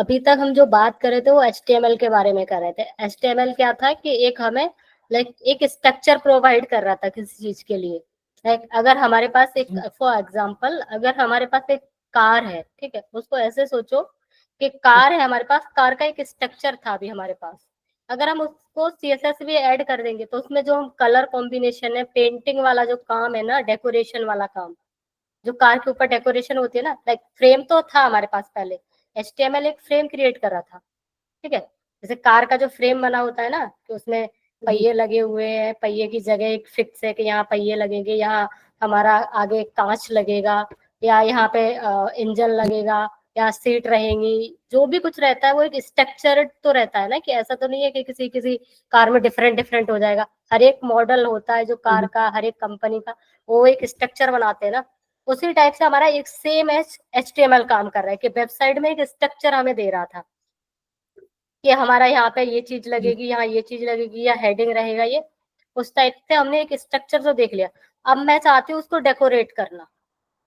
अभी तक हम जो बात कर रहे थे वो HTML के बारे में कर रहे थे। HTML क्या था कि एक हमें एक स्ट्रक्चर प्रोवाइड कर रहा था किसी चीज के लिए। अगर हमारे पास एक, फॉर एग्जांपल, अगर हमारे पास एक कार है, ठीक है, उसको ऐसे सोचो कि कार है हमारे पास, कार का एक स्ट्रक्चर था अभी हमारे पास। अगर हम उसको CSS भी ऐड कर देंगे तो उसमें जो हम कलर कॉम्बिनेशन है, पेंटिंग वाला जो काम है ना, डेकोरेशन वाला काम, जो कार के ऊपर डेकोरेशन होती है ना, फ्रेम तो था हमारे पास पहले। HTML एक फ्रेम क्रिएट कर रहा था, ठीक है। जैसे कार का जो फ्रेम बना होता है ना, कि उसमें पहिए लगे हुए हैं, पहिए की जगह एक फिक्स है कि यहाँ पहिए लगेंगे, यहाँ हमारा आगे कांच लगेगा, या यहाँ पे इंजन लगेगा, या सीट रहेंगी, जो भी कुछ रहता है वो एक स्ट्रक्चर तो रहता है ना, कि ऐसा तो नहीं है कि किसी किसी कार में डिफरेंट डिफरेंट हो जाएगा। हर एक मॉडल होता है जो कार का, हर एक कंपनी का, वो एक स्ट्रक्चर बनाते हैं ना। उसी टाइप से हमारा एक सेम HTML काम कर रहा है, कि वेबसाइट में एक स्ट्रक्चर हमें दे रहा था कि हमारा यहाँ पे ये चीज लगेगी, यहाँ ये चीज लगेगी, या हेडिंग रहेगा ये। उस टाइप से हमने एक स्ट्रक्चर तो देख लिया। अब मैं चाहती हूँ उसको डेकोरेट करना,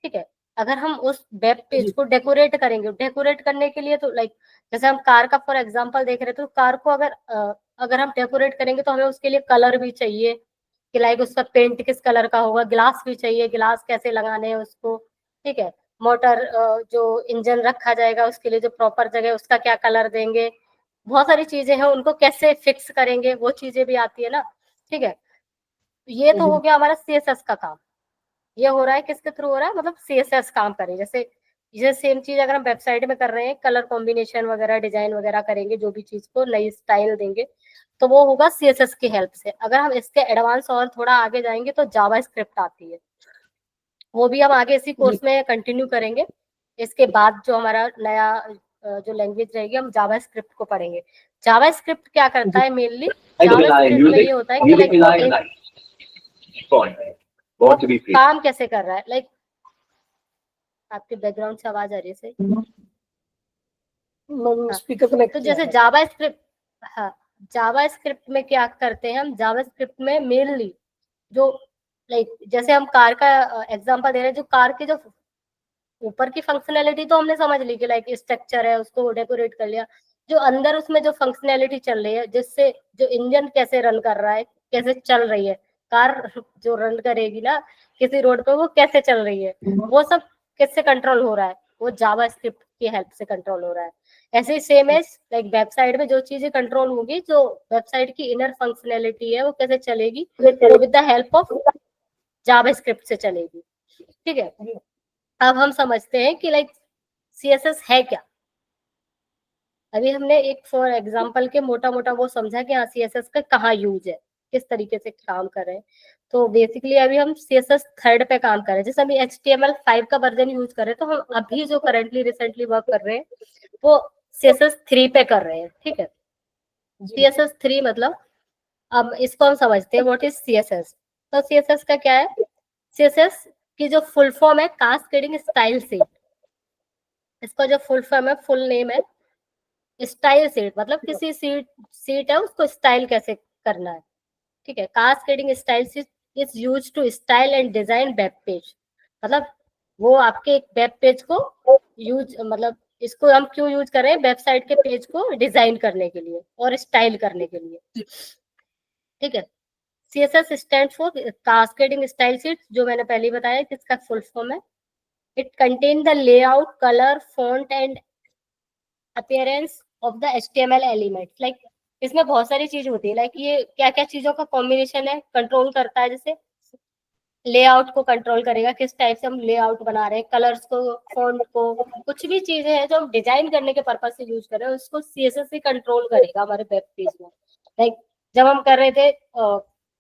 ठीक है। अगर हम उस वेब पेज को डेकोरेट करेंगे, डेकोरेट करने के लिए तो जैसे हम कार का फॉर एग्जांपल देख रहे थे, तो कार को अगर हम डेकोरेट करेंगे तो हमें उसके लिए कलर भी चाहिए, कि उसका पेंट किस कलर का होगा, ग्लास भी चाहिए, ग्लास कैसे लगाने हैं उसको, ठीक है। मोटर, जो इंजन रखा जाएगा उसके लिए जो प्रॉपर जगह है, उसका क्या कलर देंगे, बहुत सारी चीजें हैं, उनको कैसे फिक्स करेंगे, वो चीजें भी आती है ना, ठीक है। ये तो हो गया हमारा CSS का काम। ये हो रहा है किसके थ्रू हो रहा है, मतलब CSS काम करे। जैसे ये सेम चीज अगर हम वेबसाइट में कर रहे हैं, कलर कॉम्बिनेशन वगैरह, डिजाइन वगैरह करेंगे, जो भी चीज को नई स्टाइल देंगे, तो वो होगा CSS की हेल्प से। अगर हम इसके एडवांस और थोड़ा आगे जाएंगे तो जावा स्क्रिप्ट आती है, वो भी हम आगे इसी कोर्स में कंटिन्यू करेंगे। इसके बाद जो हमारा नया जो लैंग्वेज रहेगी, हम जावा स्क्रिप्ट को पढ़ेंगे। जावा स्क्रिप्ट क्या करता है मेनली, जावा स्क्रिप्ट में ये होता है कि वो काम कैसे कर रहा है। आपके बैकग्राउंड से आवाज आ रही है सही। स्पीकर कनेक्ट तो किया जैसे है। जावा स्क्रिप्ट, हाँ, जावा स्क्रिप्ट में क्या करते हैं हम, जावा स्क्रिप्ट में मेनली जो जैसे हम कार का एग्जांपल दे रहे हैं, जो कार की जो ऊपर की फंक्शनैलिटी तो हमने समझ ली कि स्ट्रक्चर है, उसको डेकोरेट कर लिया। जो अंदर उसमें जो फंक्शनैलिटी चल रही है, जिससे जो इंजन कैसे रन कर रहा है, कैसे चल रही है कार, जो रन करेगी ना किसी रोड पे, वो कैसे चल रही है, वो सब किससे कंट्रोल हो रहा है, वो जावा स्क्रिप्ट की हेल्प से कंट्रोल हो रहा है। ऐसे ही सेम एज वेबसाइट में जो चीजें कंट्रोल होगी, जो वेबसाइट की इनर फंक्शनैलिटी है वो कैसे चलेगी, वो with the help of Java script से चलेगी, ठीक है। अब हम समझते हैं कि CSS है क्या। अभी हमने एक फॉर एग्जांपल के मोटा मोटा वो समझा कि हाँ CSS का कहाँ यूज है, किस तरीके से काम कर रहे हैं। तो बेसिकली अभी हम CSS थर्ड पे काम कर रहे हैं। जैसे अभी HTML5 का वर्जन यूज कर रहे हैं, तो हम अभी जो करंटली रिसेंटली वर्क कर रहे हैं वो CSS3 पे कर रहे हैं, ठीक है। CSS3 मतलब, अब इसको हम समझते हैं व्हाट इज CSS। तो CSS का क्या है, CSS की जो फुल फॉर्म है कास्केडिंग स्टाइल शीट। इसका जो फुल फॉर्म है, फुल नेम है स्टाइल शीट, मतलब किसी सीट है उसको स्टाइल कैसे करना है, ठीक है। Cascading style sheet is use to style and design web page. मतलब वो आपके एक वेब पेज को मतलब इसको हम क्यों यूज कर रहे हैं, वेबसाइट के पेज को डिजाइन करने के लिए और स्टाइल करने के लिए, ठीक है। CSS stand for cascading style sheet, जो मैंने पहले बताया कि इसका फुल फॉर्म है। It contain the layout, colour, font and appearance of the HTML element. इसमें बहुत सारी चीज होती है, ये क्या क्या चीजों का कॉम्बिनेशन है, कंट्रोल करता है। जैसे लेआउट को कंट्रोल करेगा, किस टाइप से हम लेआउट बना रहे हैं, कलर्स को, फॉन्ट को, कुछ भी चीजें हैं जो हम डिजाइन करने के पर्पज से यूज कर रहे हैं, उसको CSS ही कंट्रोल करेगा हमारे वेब पेज में। जब हम कर रहे थे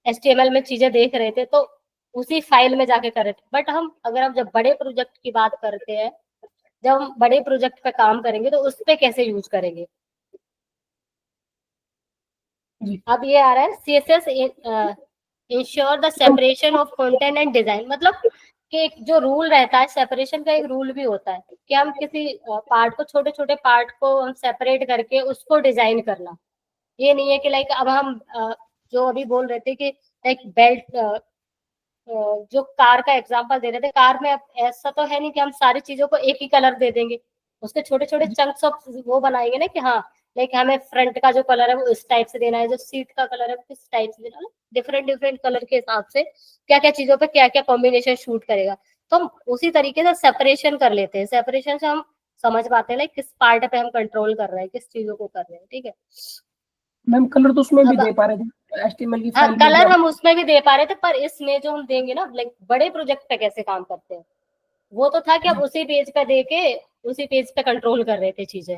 HTML में चीजें देख रहे थे, तो उसी फाइल में जाके कर रहे थे। बट अगर हम जब बड़े प्रोजेक्ट की बात करते हैं, जब हम बड़े प्रोजेक्ट पे काम करेंगे, तो उस पे कैसे यूज करेंगे। अब ये आ रहा है CSS ensure the separation of content and design. मतलब कि एक जो रूल रहता है, सेपरेशन का एक रूल भी होता है कि हम किसी पार्ट को, छोटे छोटे पार्ट को हम सेपरेट करके उसको डिजाइन करना। ये नहीं है कि अब हम जो अभी बोल रहे थे कि बेल्ट, जो कार का एग्जांपल दे रहे थे, कार में अब ऐसा तो है नहीं कि हम सारी चीजों को एक ही कलर दे देंगे, उसके छोटे छोटे चंक्स ऑफ वो बनाएंगे ना कि हाँ लाइक हमें फ्रंट का जो कलर है वो इस टाइप से देना है, जो सीट का कलर है किस टाइप से देना है, डिफरेंट डिफरेंट कलर के हिसाब से क्या क्या चीजों पे क्या क्या कॉम्बिनेशन शूट करेगा। तो हम उसी तरीके से सेपरेशन कर लेते हैं, सेपरेशन से हम समझ पाते हैं लाइक किस पार्ट पे हम कंट्रोल कर रहे हैं, किस चीजों को कर रहे हैं। ठीक है, मैम कलर तो उसमें भी अब दे पा रहे थे, एचटीएमएल की हाँ फाइल में भी कलर आप। हम उसमें भी दे पा रहे थे, पर इसमें जो हम देंगे ना लाइक बड़े प्रोजेक्ट पे कैसे काम करते हैं, वो तो था कि अब उसी पेज पे दे के उसी पेज पे कंट्रोल कर रहे थे चीजें,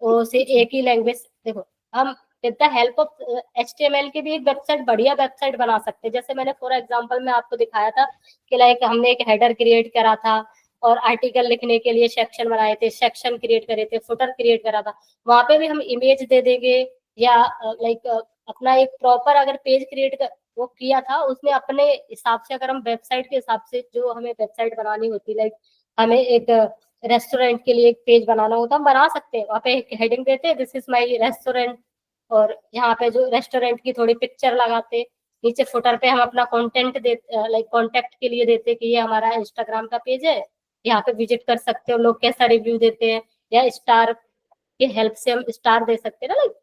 उसे एक ही लैंग्वेज। देखो हम with the help of HTML की भी एक वेबसाइट, बढ़िया वेबसाइट बना सकते हैं। जैसे मैंने फॉर एग्जांपल में आपको दिखाया था कि लाइक हमने एक हेडर क्रिएट करा था और आर्टिकल लिखने के लिए सेक्शन बनाए थे, सेक्शन क्रिएट करे थे, फुटर क्रिएट करा था, वहां पे भी हम इमेज दे देंगे या लाइक अपना एक प्रॉपर अगर पेज क्रिएट कर वो किया था, उसमें अपने हिसाब से अगर हम वेबसाइट के हिसाब से जो हमें वेबसाइट बनानी होती, लाइक हमें एक रेस्टोरेंट के लिए एक पेज बनाना होता हम बना सकते हैं, वहाँ पे एक हेडिंग देते हैं दिस इज माय रेस्टोरेंट, और यहाँ पे जो रेस्टोरेंट की थोड़ी पिक्चर लगाते, नीचे फुटर पे हम अपना कंटेंट दे लाइक कांटेक्ट के लिए देते कि ये हमारा इंस्टाग्राम का पेज है, यहाँ पे विजिट कर सकते हो, लोग कैसा रिव्यू देते हैं, या स्टार की हेल्प से हम स्टार दे सकते हैं ना, लाइक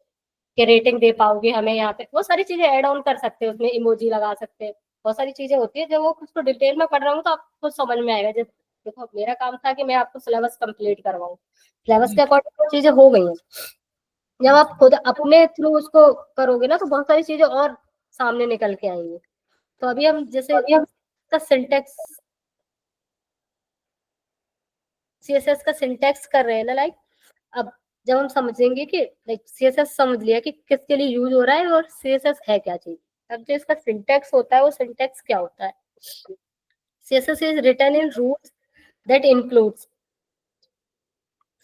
कि रेटिंग दे पाओगे हमें, यहाँ पे वो सारी चीजें ऐड ऑन कर सकते हैं, उसमें इमोजी लगा सकते हैं, बहुत सारी चीजें होती है। जब वो कुछ तो डिटेल में पढ़ रहा हूँ तो आपको समझ में आएगा। जब देखो मेरा काम था कि मैं आपको सिलेबस कंप्लीट करवाऊँ, सिलेबस के अकॉर्डिंग वो चीजें हो गई हैं। जब आप खुद अपने थ्रू उसको करोगे ना तो बहुत सारी चीजें और सामने निकल के आएंगी। तो अभी हम जैसे का सिंटेक्स, सीएसएस का सिंटेक्स कर रहे हैं ना लाइक, अब जब हम समझेंगे कि लाइक सीएसएस समझ लिया कि किसके लिए यूज हो रहा है और सीएसएस है क्या चीज, अब जो इसका सिंटेक्स होता है वो सिंटेक्स क्या होता है। CSS is written in rules that includes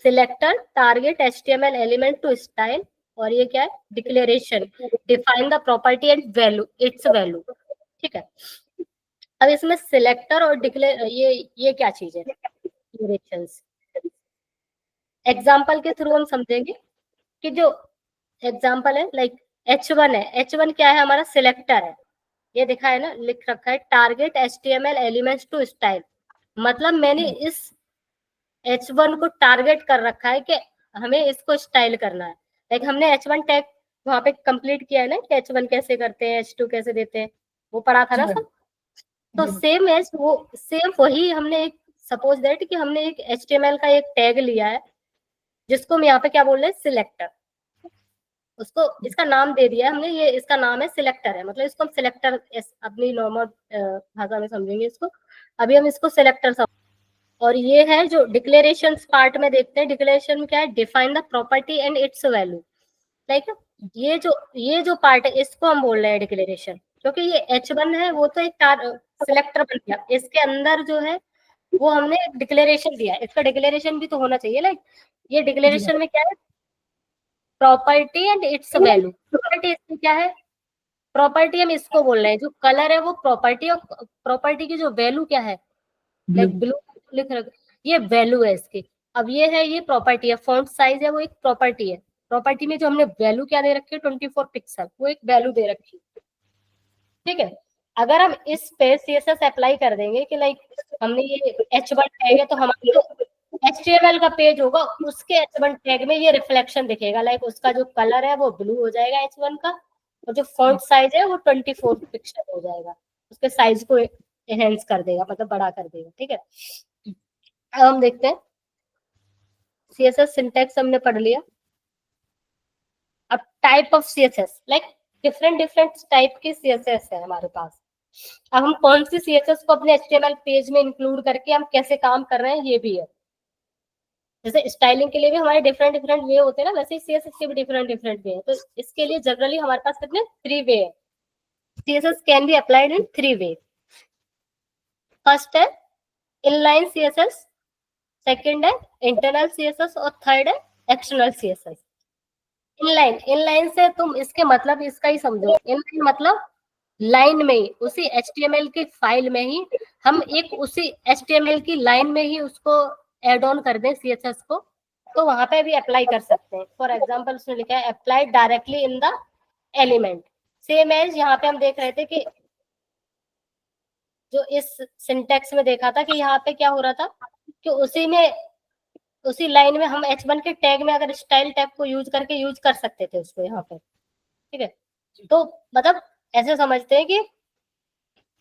selector, target, HTML element to style, और ये क्या है declaration, define the property and value its value. ठीक है, अब इसमें सिलेक्टर और डिक्लेयर ये क्या चीज है, डिक्लेरेशंस। एग्जाम्पल के थ्रू हम समझेंगे कि जो एग्जाम्पल है लाइक H1 है, H1 क्या है हमारा सिलेक्टर है, ये दिखा है ना लिख रखा है target HTML elements to style, मतलब मैंने इस H1 को टारगेट कर रखा है कि हमें इसको स्टाइल करना है। लाइक हमने H1 टैग वहां पे कंप्लीट किया है ना कि H1 कैसे करते हैं, H2 कैसे देते हैं, वो पढ़ा था ना सब। तो सेम एज वो सेम वही हमने एक सपोज दैट कि हमने एक HTML का एक टैग लिया है जिसको हम यहाँ पे क्या बोल रहे हैं सिलेक्टर, उसको इसका नाम दे दिया है हमने, ये इसका नाम है सिलेक्टर है, मतलब इसको हम सिलेक्टर अपनी नॉर्मल भाषा में समझेंगे इसको। अभी हम इसको सिलेक्टर समझ, और ये है जो डिक्लेरेशन पार्ट में देखते हैं, डिक्लेरेशन में क्या है define the property and it's value. Like ये जो पार्ट है इसको हम बोल रहे हैं डिक्लेरेशन, क्योंकि ये H1 है वो तो एक सिलेक्टर बन गया, इसके अंदर जो है वो हमने डिक्लेरेशन दिया, इसका डिक्लेरेशन भी तो होना चाहिए। लाइक ये डिक्लेरेशन में क्या है property and it's value, property इसमें क्या है, प्रॉपर्टी हम इसको बोल रहे हैं जो कलर है वो प्रॉपर्टी, और प्रॉपर्टी की जो वैल्यू क्या है लाइक ब्लू लिख रख, ये वैल्यू है इसकी। अब ये है ये प्रॉपर्टी है, फॉन्ट साइज है वो एक प्रॉपर्टी है, प्रॉपर्टी में जो हमने वैल्यू क्या दे रखी है 24 पिक्सल, वो एक वैल्यू दे रखी है। ठीक है, अगर हम इस पे सीएसएस अप्लाई कर देंगे कि लाइक हमने ये H1 टैग है तो हमारा जो HTML का पेज होगा उसके H1 टैग में ये रिफ्लेक्शन दिखेगा, लाइक उसका जो कलर है वो ब्लू हो जाएगा H1 का, और जो फॉन्ट साइज है वो 24 पिक्सल हो जाएगा, उसके साइज को एनहेंस कर देगा, मतलब बड़ा कर देगा। ठीक है, अब हम देखते हैं सीएसएस सिंटैक्स हमने पढ़ लिया। अब type of CSS like different different type की सीएसएस है हमारे पास। अब हम कौन सी सीएसएस को अपने एचटीएमएल पेज में इंक्लूड करके हम कैसे काम कर रहे हैं ये भी है। जैसे स्टाइलिंग के लिए भी हमारे डिफरेंट डिफरेंट वे होते हैं ना, वैसे ही सीएसएस के भी डिफरेंट डिफरेंट वे हैं। तो इसके लिए जनरली हमारे पास कितने 3 वे है, CSS can be applied in 3 way. First है इनलाइन सीएसएस, सेकंड है इंटरनल सीएसएस, और थर्ड है एक्सटर्नल सीएसएस। इनलाइन से तुम इसके मतलब इसका ही समझो, इनलाइन मतलब लाइन में ही उसी HTML की फाइल में ही हम एक उसी HTML की लाइन में ही उसको एड ऑन कर दें CSS को, तो वहां पे भी अप्लाई कर सकते हैं। फॉर एग्जांपल उसने लिखा है apply directly in the element, same as यहाँ पे हम देख रहे थे कि जो इस सिंटेक्स में देखा था कि यहाँ पे क्या हो रहा था कि उसी में उसी लाइन में हम H1 के टैग में अगर स्टाइल टैग को यूज करके यूज कर सकते थे उसको यहाँ पे, ठीक है। तो मतलब ऐसे समझते हैं कि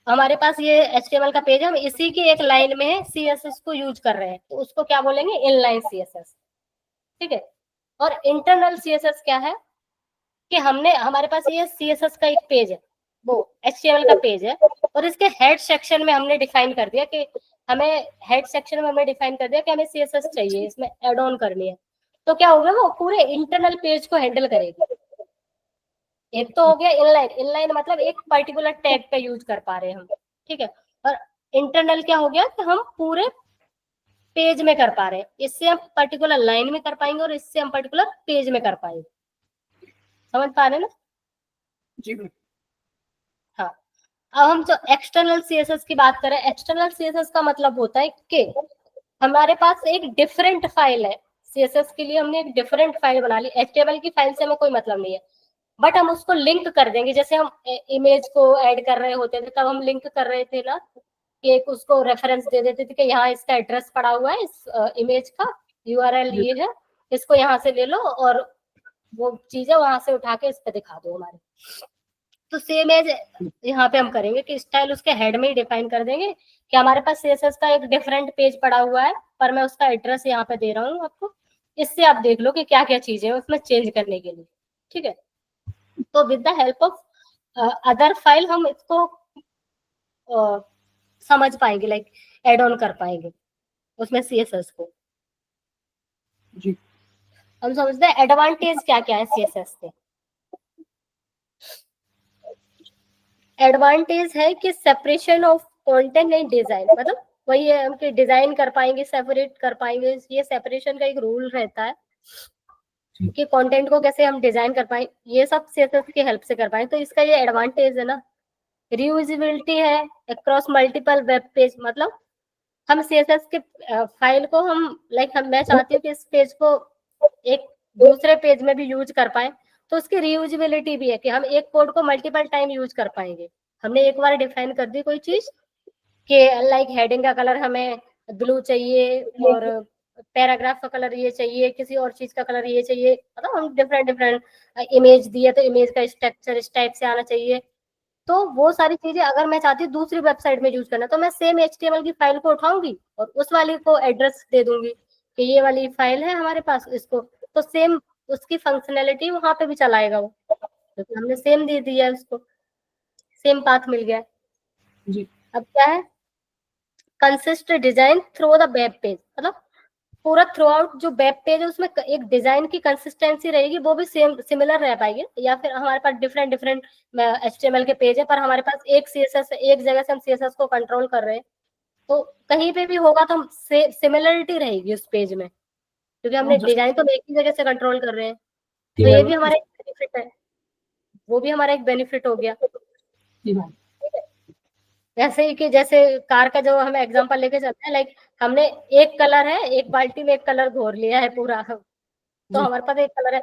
हमारे पास ये HTML का पेज है, हम इसी की एक लाइन में CSS को यूज कर रहे हैं, तो उसको क्या बोलेंगे, इनलाइन CSS, ठीक है। और इंटरनल CSS क्या है कि हमारे पास ये CSS का एक पेज है, वो HTML का पेज है, और इसके हेड सेक्शन में हमने डिफाइन कर दिया कि हमें हेड सेक्शन में हमें डिफाइन कर दिया कि हमें CSS चाहिए, इसमें एड ऑन करनी है। तो क्या होगा, वो पूरे इंटरनल पेज को हैंडल करेगी। एक तो हो गया इनलाइन, इनलाइन मतलब एक पर्टिकुलर टैग का यूज कर पा रहे हैं हम, ठीक है। और इंटरनल क्या हो गया कि हम पूरे पेज में कर पा रहे हैं, इससे हम पर्टिकुलर लाइन में कर पाएंगे और इससे हम पर्टिकुलर पेज में कर पाएंगे। समझ पा रहे हैं ना? जी बिल्कुल। हाँ, अब हम जो एक्सटर्नल CSS की बात करें, एक्सटर्नल CSS का मतलब होता है कि हमारे पास एक डिफरेंट फाइल है, CSS के लिए हमने एक डिफरेंट फाइल बना ली, HTML की फाइल से हमें कोई मतलब नहीं है, बट हम उसको लिंक कर देंगे। जैसे हम इमेज को ऐड कर रहे होते थे तब हम लिंक कर रहे थे ना, कि एक उसको रेफरेंस दे देते थे कि यहाँ इसका एड्रेस पड़ा हुआ है, इस इमेज का URL ये है, इसको यहाँ से ले लो और वो चीजें वहां से उठा के इस पे दिखा दो हमारे। तो सेम एज यहाँ पे हम करेंगे कि स्टाइल उसके हेड में ही डिफाइन कर देंगे कि हमारे पास CSS का एक डिफरेंट पेज पड़ा हुआ है, पर मैं उसका एड्रेस यहाँ पे दे रहा हूँ आपको, इससे आप देख लो कि क्या क्या चीजें हैं उसमें चेंज करने के लिए, ठीक है। तो with the help of other file हम इसको समझ पाएंगे, लाइक एड ऑन कर पाएंगे उसमें CSS को। जी हम समझते हैं एडवांटेज क्या क्या है CSS के। एडवांटेज है कि separation of content and design, मतलब वही है, हम डिजाइन कर पाएंगे, सेपरेट कर पाएंगे, ये सेपरेशन का एक रूल रहता है कि कंटेंट को कैसे हम डिजाइन कर पाए, ये सब CSS की हेल्प से कर पाए, तो इसका ये एडवांटेज है ना। रीयूजेबिलिटी है अक्रॉस मल्टीपल वेब पेज, मतलब हम CSS के फाइल को हम हम मैं चाहती हूँ कि इस पेज को एक दूसरे पेज में भी यूज कर पाए, तो उसकी रीयूजेबिलिटी भी है कि हम एक कोड को मल्टीपल टाइम यूज कर पाएंगे। हमने एक बार डिफाइन कर दी कोई चीज कि हेडिंग का कलर हमें ब्लू चाहिए और पैराग्राफ का कलर ये चाहिए, किसी और चीज का कलर ये चाहिए, मतलब हम डिफरेंट डिफरेंट इमेज दिए तो इमेज का स्ट्रक्चर इस टाइप से आना चाहिए। तो वो सारी चीजें अगर मैं चाहती हूँ दूसरी वेबसाइट में यूज करना, तो मैं सेम HTML की फाइल को उठाऊंगी और उस वाली को एड्रेस दे दूंगी कि ये वाली फाइल है हमारे पास, इसको तो सेम उसकी फंक्शनैलिटी वहां पे भी चलाएगा वो, क्योंकि हमने सेम दे दिया है उसको, सेम पाथ मिल गया। जी अब क्या है, consist design through the web page, मतलब पूरा थ्रू आउट जो वेब पेज है उसमें एक डिजाइन की कंसिस्टेंसी रहेगी, वो भी सेम सिमिलर रह पाएगी। या फिर हमारे पास डिफरेंट डिफरेंट HTML के पेज है पर हमारे पास एक CSS एक जगह से हम CSS को कंट्रोल कर रहे हैं, तो कहीं पे भी होगा तो हम सिमिलरिटी रहेगी उस पेज में, क्योंकि हमने डिजाइन तो एक ही जगह से कंट्रोल कर रहे हैं। तो ये भी हमारा एक बेनिफिट है, वो भी हमारा एक बेनिफिट हो गया। जैसे ही कि जैसे कार का जो हमें एग्जांपल लेके चलते हैं, हमने एक कलर है, एक बाल्टी में एक कलर घोर लिया है पूरा, तो हमारे पास एक कलर है,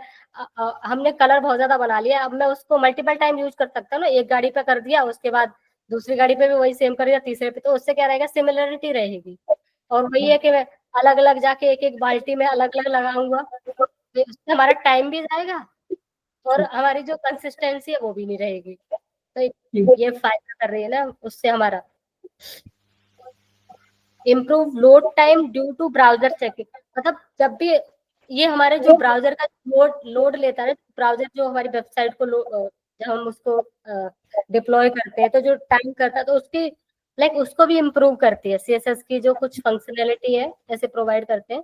हमने कलर बहुत ज्यादा बना लिया, अब मैं उसको मल्टीपल टाइम यूज कर सकता हूँ ना, एक गाड़ी पे कर दिया, उसके बाद दूसरी गाड़ी पे भी वही सेम कर दिया, तीसरे पे, तो उससे क्या रहेगा, सिमिलरिटी रहेगी। और वही है कि मैं अलग अलग जाके एक एक बाल्टी में अलग अलग लगाऊंगा, तो इससे हमारा टाइम भी जाएगा और हमारी जो कंसिस्टेंसी है वो भी नहीं रहेगी। तो ये फायदा कर रही है ना उससे हमारा। Improve load time due to browser checking, मतलब जब भी ये हमारे जो ब्राउजर का लोड लेता है, ब्राउजर जो हमारी वेबसाइट को जब हम उसको डिप्लॉय करते हैं तो जो टाइम करता है, तो उसकी उसको भी इम्प्रूव करती है। CSS की जो कुछ फंक्शनैलिटी है ऐसे प्रोवाइड करते हैं,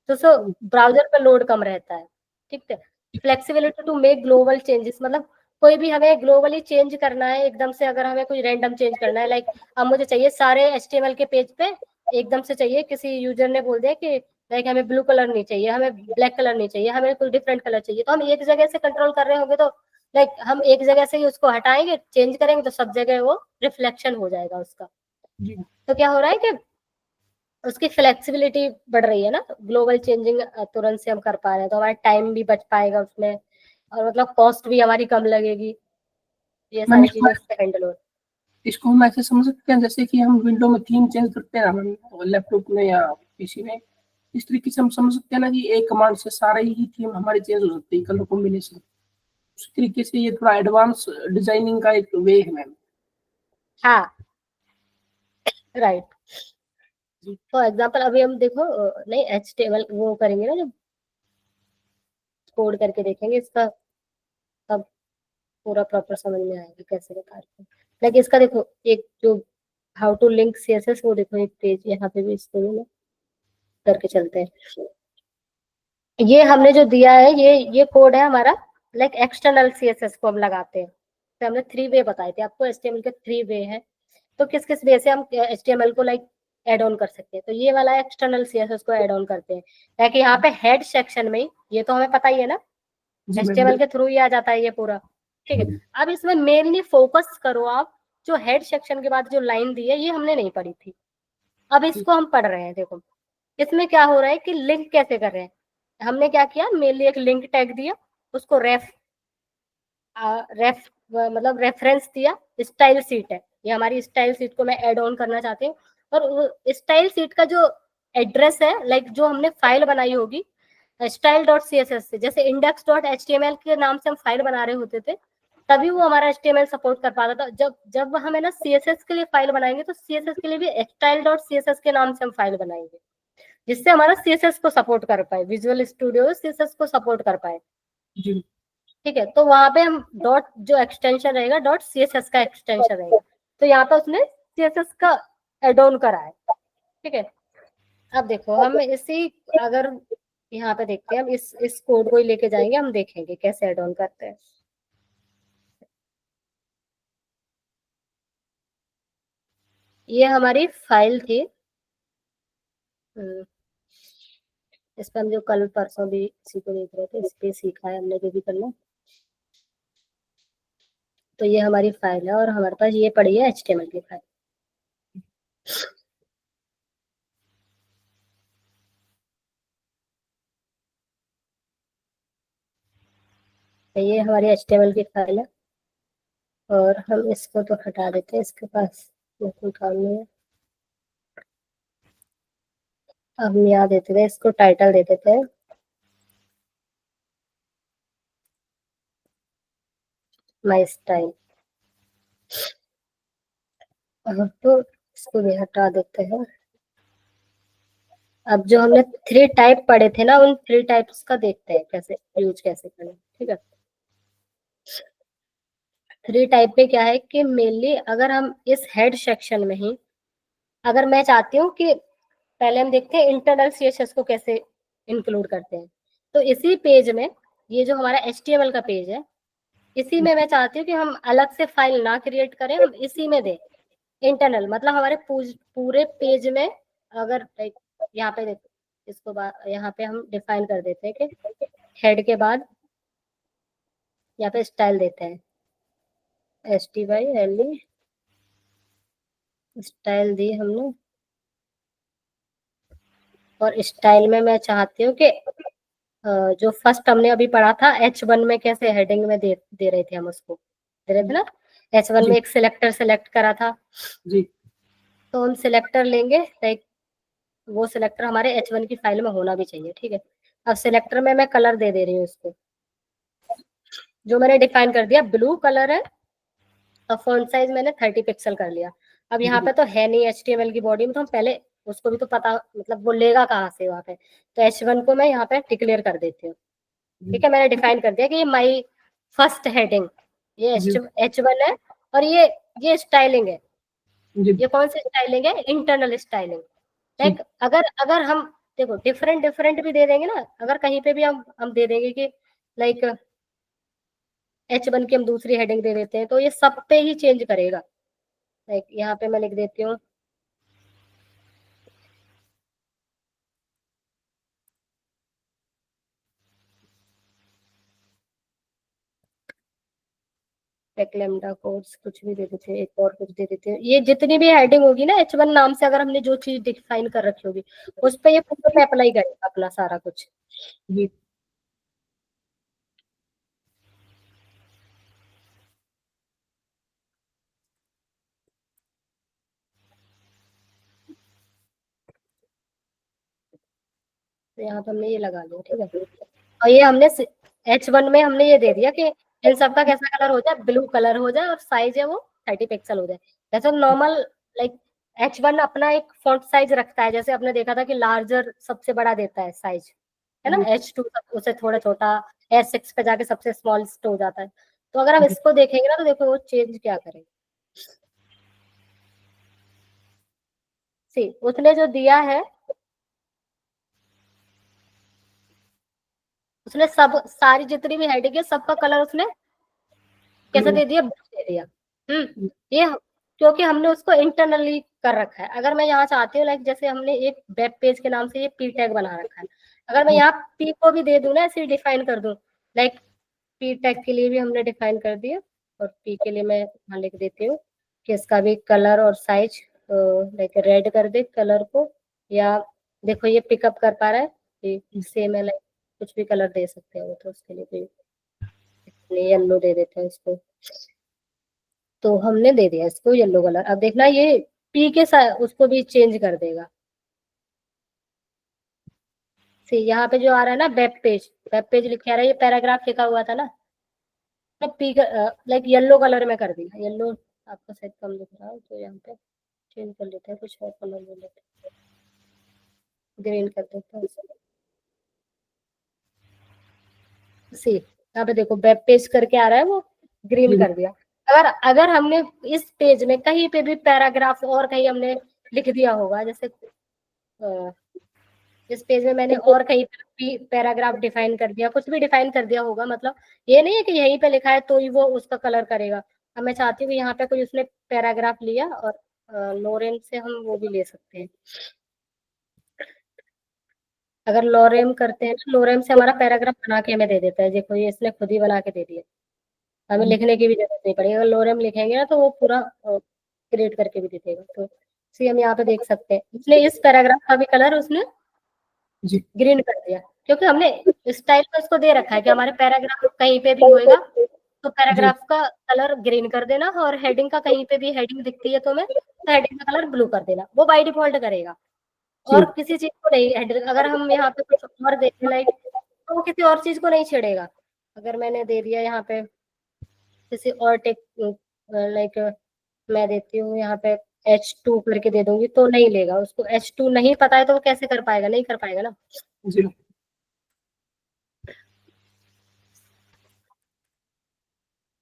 तो ब्राउजर पे लोड कम रहता है, ठीक है। Flexibility to make global changes, मतलब कोई भी हमें ग्लोबली चेंज करना है एकदम से, अगर हमें कोई रैंडम चेंज करना है, अब मुझे चाहिए सारे HTML के पेज पे एकदम से चाहिए, किसी यूजर ने बोल दिया कि हमें ब्लू कलर नहीं चाहिए, हमें ब्लैक कलर नहीं चाहिए, हमें कोई डिफरेंट कलर चाहिए, तो हम एक जगह से कंट्रोल कर रहे होंगे, तो हम एक जगह से ही उसको हटाएंगे, चेंज करेंगे, तो सब जगह वो रिफ्लेक्शन हो जाएगा उसका। तो क्या हो रहा है कि उसकी फ्लेक्सिबिलिटी बढ़ रही है ना, ग्लोबल चेंजिंग तुरंत से हम कर पा रहे हैं, तो हमारा टाइम भी बच पाएगा उसमें, और मतलब कॉस्ट भी हमारी कम लगेगी, ये सारी चीजें उससे हैंडल हो। इसको हम ऐसे समझ सकते हैं जैसे कि हम विंडो में थीम चेंज करते हैं ना लैपटॉप में या PC में, इस तरीके से हम समझ सकते हैं ना कि एक कमांड से सारे ही थीम हमारे चेंज हो सकते हैं, कलर कॉम्बिनेशन। उस तरीके से ये थोड़ा एडवांस डिजाइनिंग का एक वे है मैम। हाँ, राइट। जी फॉर एग्जाम्पल अभी हम देखो नहीं HTML वो करेंगे ना, जब कोड करके देखेंगे इसका, तब पूरा प्रॉपर समझ में आएगा कैसे बता रहे हैं। लाइक इसका देखो, एक जो हाउ टू लिंक CSS, वो देखो एक पेज यहाँ पे भी इसको भी ना करके चलते हैं। ये हमने जो दिया है, ये कोड है हमारा, लाइक एक्सटर्नल CSS को हम लगाते हैं। तो हमने 3 वे बताए थे आपको, HTML के 3 वे है। तो किस किस वे से हम HTML को लाइक ऐड ऑन कर सकते हैं। तो ये वाला एक्सटर्नल CSS को ऐड ऑन करते हैं, ताकि यहाँ पे हेड सेक्शन में ये तो हमें पता ही है ना, जी मैम। HTML के थ्रू ही आ जाता है ये पूरा। ठीक है, अब इसमें मेनली फोकस करो आप, जो हेड सेक्शन के बाद जो लाइन दी है ये हमने नहीं पढ़ी थी, अब इसको हम पढ़ रहे हैं। देखो इसमें क्या हो रहा है कि लिंक कैसे कर रहे हैं। हमने क्या किया, मेनली एक लिंक टैग दिया, उसको रेफ मतलब रेफरेंस दिया। स्टाइल सीट है, ये हमारी स्टाइल सीट को मैं ऐड ऑन करना चाहती हूँ। और स्टाइल सीट का जो एड्रेस है, लाइक जो हमने फाइल बनाई होगी style.css से, जैसे index.html के नाम से हम फाइल बना रहे होते थे, तभी वो हमारा HTML सपोर्ट कर पाता था। जब जब हम है ना CSS के लिए फाइल बनाएंगे, तो CSS के लिए भी style.css के नाम से हम फाइल बनाएंगे, जिससे हमारा CSS को सपोर्ट कर पाए, विजुअल स्टूडियो CSS को सपोर्ट कर पाए। जी ठीक है, तो वहां पे हम डॉट जो एक्सटेंशन रहेगा, .css का एक्सटेंशन रहेगा, तो यहाँ पे उसने CSS का एड ऑन करा है। ठीक है, अब देखो हम इसी, अगर यहाँ पे देखते हैं, हम इस कोड को ही लेके जाएंगे, हम देखेंगे कैसे ऐड ऑन करते हैं। ये हमारी फाइल थी, इस पर हम जो कल परसों भी इसी को देख रहे थे, इस पे सीखा है हमने जो भी करना। तो ये हमारी फाइल है, और हमारे पास ये पड़ी है HTML की फाइल। तो ये हमारी HTML की फाइल है, और हम इसको तो हटा देते हैं, इसके पास कोई काम नहीं है। अब हम यहाँ देते थे, इसको टाइटल दे देते हैं माई स्टाइल। तो इसको भी हटा देते हैं। अब जो हमने 3 टाइप पढ़े थे ना, उन 3 टाइप्स का देखते हैं कैसे यूज कैसे करें। ठीक है, 3 टाइप में क्या है कि मेनली अगर हम इस हेड सेक्शन में ही, अगर मैं चाहती हूँ कि पहले हम देखते हैं इंटरनल CSS को कैसे इंक्लूड करते हैं। तो इसी पेज में, ये जो हमारा HTML का पेज है, इसी में मैं चाहती हूँ कि हम अलग से फाइल ना क्रिएट करें, हम इसी में दें इंटरनल, मतलब हमारे पूरे पेज में। अगर यहाँ पे देखो, इसको यहाँ पे हम डिफाइन कर देते हैं कि हेड के बाद यहाँ पे स्टाइल देते हैं, STYLE स्टाइल दी हमने। और स्टाइल में मैं चाहती हूँ कि जो फर्स्ट हमने अभी पढ़ा था H1 में, कैसे हेडिंग में दे रहे थे हम उसको, दे रहे थे ना, H1 में जी एक सिलेक्टर सेलेक्ट करा था। जी तो हम सिलेक्टर लेंगे, लाइक वो सिलेक्टर हमारे H1 की फाइल में होना भी चाहिए। ठीक है, अब सिलेक्टर में मैं कलर दे रही हूँ उसको, जो मैंने डिफाइन कर दिया ब्लू कलर है। और फॉन्ट साइज मैंने 30 पिक्सल कर लिया। अब यहाँ जी पे तो है नहीं HTML की बॉडी में, तो हम पहले उसको भी तो पता, मतलब वो लेगा कहाँ से वहाँ पे। तो H1 को मैं यहाँ पे डिक्लेयर कर देती हूँ। ठीक है, मैंने डिफाइन कर दिया कि ये माई फर्स्ट हेडिंग, ये जी H1 है। और ये स्टाइलिंग है। जी ये कौन सी स्टाइलिंग है, इंटरनल स्टाइलिंग। जी लाइक अगर अगर हम देखो डिफरेंट डिफरेंट भी दे देंगे ना, अगर कहीं पे भी हम दे देंगे कि लाइक H1 की हम दूसरी हेडिंग दे देते हैं, तो ये सब पे ही चेंज करेगा। लाइक यहाँ पे मैं लिख देती हूँ टेक लेमडा कोर्स, कुछ भी दे देते हैं, एक और कुछ दे देते हैं। ये जितनी भी हेडिंग होगी ना H1 नाम से, अगर हमने जो चीज डिफाइन कर रखी होगी, उस पे ये पूरे पे अप्लाई करेगा अपना सारा कुछ। जी तो यहाँ पे हमने ये लगा लिया, ठीक है। और ये हमने H1 में हमने ये दे दिया कि इन सबका कैसा कलर हो जाए, ब्लू कलर हो जाए और साइज है वो 30 पिक्सल हो जाए। जैसे नॉर्मल लाइक H1 अपना एक फॉन्ट साइज रखता है, जैसे आपने देखा था कि लार्जर सबसे बड़ा देता है साइज, है ना। H2 उसे थोड़ा छोटा, S6 पे जाके सबसे स्मॉलेस्ट हो जाता है। तो अगर हम इसको देखेंगे ना तो देखो वो चेंज क्या करेगा। सी उसने जो दिया है, उसने सब सारी जितनी भी हेडिंग है सबका कलर उसने कैसे दे दिया, ब्लू दे दिया। ये क्योंकि हमने उसको इंटरनली कर रखा है। अगर मैं यहाँ चाहती हूँ लाइक जैसे हमने एक वेब पेज के नाम से ये पी टैग बना रखा है, अगर मैं यहाँ पी को भी दे दूं ना, ऐसे डिफाइन कर दूं, लाइक पी टैग के लिए भी हमने डिफाइन कर दिया, और पी के लिए मैं यहाँ लिख देती हूँ कि इसका भी कलर और साइज लाइक रेड कर दे कलर को, या देखो ये पिकअप कर पा रहा है सेम है, लाइक कुछ भी कलर दे सकते हैं वो, तो उसके लिए भी येलो दे देते हैं इसको। तो हमने दे दिया इसको येलो कलर। अब देखना ये पी के साथ उसको भी चेंज कर देगा। सी यहाँ पे जो आ रहा है ना वेब पेज लिखा रहा है, ये पैराग्राफ लिखा हुआ था ना, तो पी लाइक येलो कलर में कर दिया। येलो आपको शायद कम दिख रहा है तो यहाँ पे चेंज कर लेते हैं, कुछ और कलर ले लेते हैं, ग्रीन कर देते हैं। सी यहाँ पे देखो वेब पेज करके आ रहा है, वो ग्रीन कर दिया। अगर अगर हमने इस पेज में कहीं पे भी पैराग्राफ और कहीं हमने लिख दिया होगा, जैसे इस पेज में मैंने और कहीं पे पैराग्राफ डिफाइन कर दिया, कुछ भी डिफाइन कर दिया होगा, मतलब ये नहीं है कि यहीं पे लिखा है तो ही वो उसका कलर करेगा। अब मैं चाहती हूँ यहाँ पे कोई उसने पैराग्राफ लिया और लोरेम से हम वो भी ले सकते हैं। अगर लोरेम करते हैं तो लोरेम से हमारा पैराग्राफ बना के हमें दे देता है। देखो ये इसने खुद ही बना के दे दिया, हमें लिखने की भी जरूरत नहीं पड़ेगी। अगर लोरेम लिखेंगे ना तो वो पूरा क्रिएट करके भी दे देगा। तो सी हम यहाँ पे देख सकते हैं उसने इस पैराग्राफ का भी कलर उसने ग्रीन कर दिया, क्योंकि हमने स्टाइल में उसको दे रखा है कि हमारे पैराग्राफ कहीं पे भी होएगा तो पैराग्राफ का कलर ग्रीन कर देना, और हेडिंग का कहीं पे भी हेडिंग दिखती है तो मैं तो हेडिंग का कलर ब्लू कर देना, वो बाय डिफॉल्ट करेगा। और किसी चीज को नहीं हेडिंग, अगर हम यहाँ पे कुछ और देखें लाइक तो वो किसी और चीज को नहीं छेड़ेगा। अगर मैंने दे दिया यहाँ पे किसी और टेक लाइक मैं देती हूँ यहाँ पे H2 करके दे दूंगी तो नहीं लेगा, उसको H2 नहीं पता है तो वो कैसे कर पाएगा, नहीं कर पाएगा ना। जी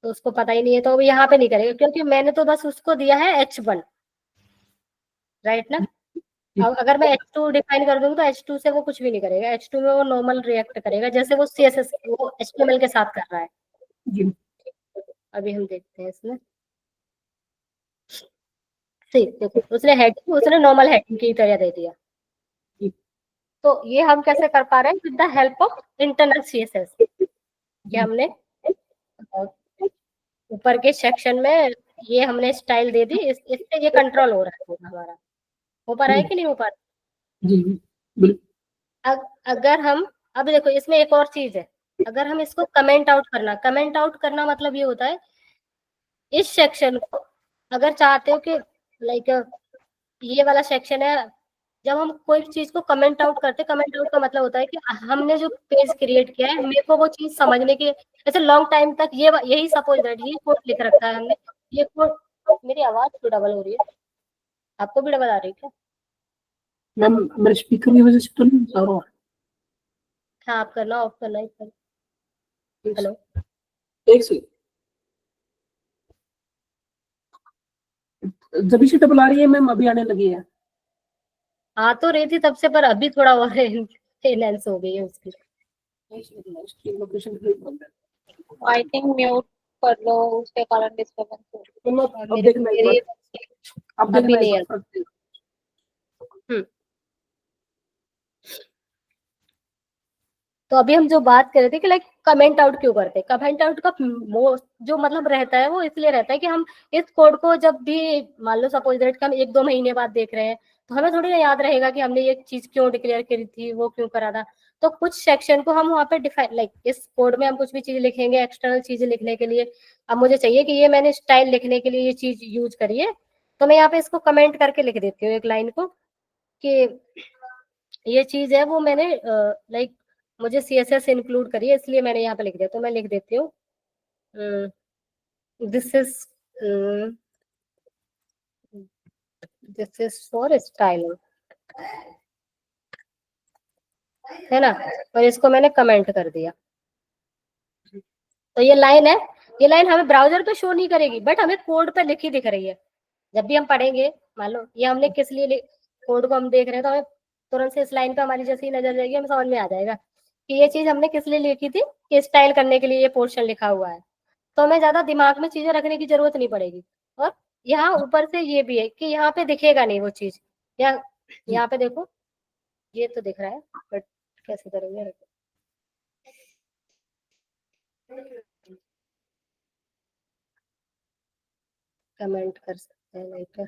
तो उसको पता ही नहीं है तो वो यहाँ पे नहीं करेगा, क्योंकि मैंने तो बस उसको दिया है H1, राइट ना। अब अगर मैं H2 डिफाइन कर दूंगी तो H2 से वो कुछ भी नहीं करेगा, H2 में वो नॉर्मल रिएक्ट करेगा जैसे वो CSS वो HTML के साथ कर रहा है। जी अभी हम देखते हैं इसमें, ठीक देखो उसने हेडिंग उसने नॉर्मल हेडिंग की तरह दे दिया। तो ये हम कैसे कर पा रहे हैं, with the help of internal CSS, कि हमने ऊपर के सेक्शन में ये हमने स्टाइल दे दी, इससे ये कंट्रोल हो रहा है पूरा हमारा। हो पा रहा है कि नहीं हो पा रहा। जी बिल्कुल। अगर हम अब देखो इसमें एक और चीज है, अगर हम इसको कमेंट आउट करना मतलब ये होता है इस सेक्शन को अगर चाहते हो कि लाइक ये वाला सेक्शन है, जब हम कोई चीज को कमेंट आउट का मतलब होता है कि हमने जो पेज क्रिएट किया है मेरे को वो चीज समझने की, जैसे लॉन्ग टाइम तक ये यही सपोज दैट ये कोड लिख रखा है हमने, ये कोड। मेरी आवाज क्यों डबल हो रही है, आपको भी डबल आ रही है क्या। मैम मेरे स्पीकर की वजह से तो नहीं आ रहा। हाँ आप करना, ऑफ करना ही कर। हेलो एक सेकंड, जब से डबल आ रही है मैम, अभी आने लगी है। आ तो रही थी तब से, पर अभी थोड़ा और एनहेंस हो गई है उसकी। आई थिंक म्यूट कर लो, उसके कारण डिस्टरबेंस हो रही है। अब देखना एक बार, अब अभी देखना एक नहीं है। बार। तो अभी हम जो बात कर रहे थे कि लाइक कमेंट आउट क्यों करते हैं, कमेंट आउट का जो मतलब रहता है वो इसलिए रहता है कि हम इस कोड को जब भी मान लो सपोज दैट कि हम 1-2 महीने बाद देख रहे हैं तो हमें थोड़ी ना याद रहेगा कि हमने ये चीज क्यों डिक्लेयर करी थी, वो क्यों करा था। तो कुछ सेक्शन को हम वहाँ पे डिफाइन लाइक इस कोड में हम कुछ भी चीज लिखेंगे एक्सटर्नल चीजें लिखने के लिए, अब मुझे चाहिए कि ये मैंने स्टाइल लिखने के लिए ये चीज यूज करी है, तो मैं यहाँ पे इसको कमेंट करके लिख देती हूँ एक लाइन को कि ये चीज है वो मैंने लाइक मुझे CSS इंक्लूड करी है, इसलिए मैंने यहाँ पे लिख दिया, तो मैं लिख देती हूँ दिस इज फॉर स्टाइलिंग, है ना, और इसको मैंने कमेंट कर दिया। तो ये लाइन है, ये लाइन हमें ब्राउजर पे शो नहीं करेगी, बट हमें कोड पे लिखी दिख रही है। जब भी हम पढ़ेंगे, मान लो ये हमने किस लिए कोड को हम देख रहे हैं, तो हमें तुरंत से इस लाइन पे हमारी जैसी नजर जाएगी, हमें समझ में आ जाएगा कि ये चीज हमने किस लिए लिखी थी, कि स्टाइल करने के लिए ये पोर्शन लिखा हुआ है। तो हमें ज्यादा दिमाग में चीजें रखने की जरूरत नहीं पड़ेगी। और यहाँ ऊपर से ये भी है कि यहाँ पे दिखेगा नहीं वो चीज, या यहाँ पे देखो ये तो दिख रहा है, बट कैसे करेंगे, कमेंट कर सकते हैं लाइक,